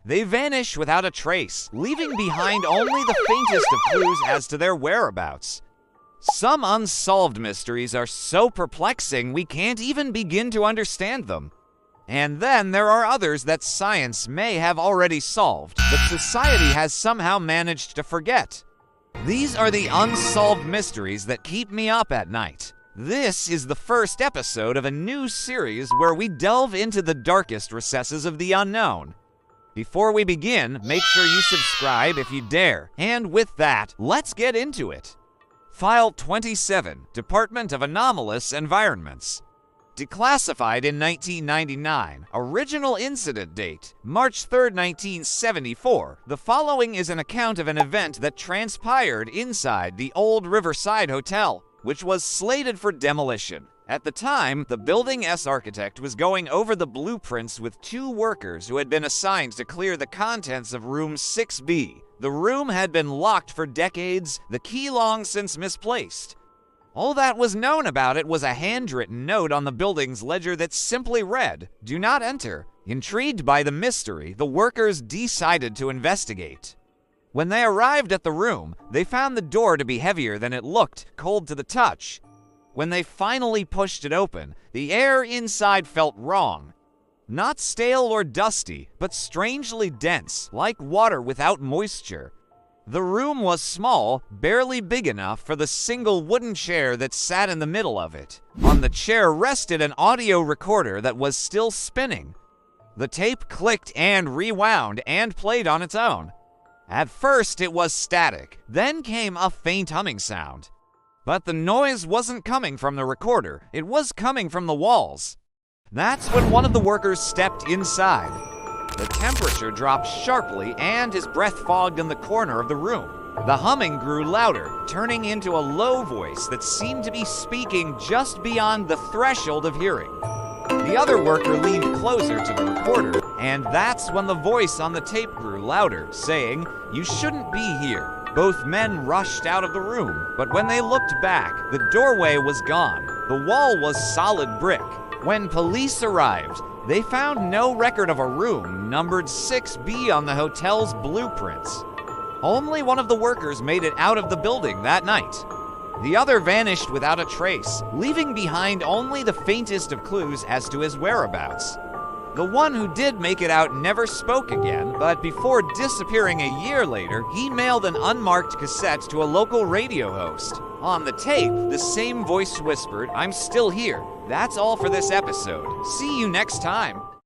They vanish without a trace, leaving behind only the faintest of clues as to their whereabouts. Some unsolved mysteries are so perplexing we can't even begin to understand them. And then there are others that science may have already solved, but society has somehow managed to forget. These are the unsolved mysteries that keep me up at night. This is the first episode of a new series where we delve into the darkest recesses of the unknown. Before we begin, make sure you subscribe if you dare. And with that, let's get into it. File 27, Department of Anomalous Environments. Declassified in 1999. Original incident date, March 3, 1974. The following is an account of an event that transpired inside the old Riverside Hotel, which was slated for demolition. At the time, the building's architect was going over the blueprints with two workers who had been assigned to clear the contents of room 6B. The room had been locked for decades, the key long since misplaced. All that was known about it was a handwritten note on the building's ledger that simply read, "Do not enter." Intrigued by the mystery, the workers decided to investigate. When they arrived at the room, they found the door to be heavier than it looked, cold to the touch. When they finally pushed it open, the air inside felt wrong. Not stale or dusty, but strangely dense, like water without moisture. The room was small, barely big enough for the single wooden chair that sat in the middle of it. On the chair rested an audio recorder that was still spinning. The tape clicked and rewound and played on its own. At first it was static, then came a faint humming sound. But the noise wasn't coming from the recorder, it was coming from the walls. That's when one of the workers stepped inside. The temperature dropped sharply and his breath fogged in the corner of the room. The humming grew louder, turning into a low voice that seemed to be speaking just beyond the threshold of hearing. The other worker leaned closer to the recorder, and that's when the voice on the tape grew louder, saying, "You shouldn't be here." Both men rushed out of the room, but when they looked back, the doorway was gone. The wall was solid brick. When police arrived, they found no record of a room numbered 6B on the hotel's blueprints. Only one of the workers made it out of the building that night. The other vanished without a trace, leaving behind only the faintest of clues as to his whereabouts. The one who did make it out never spoke again, but before disappearing a year later, he mailed an unmarked cassette to a local radio host. On the tape, the same voice whispered, "I'm still here." That's all for this episode. See you next time.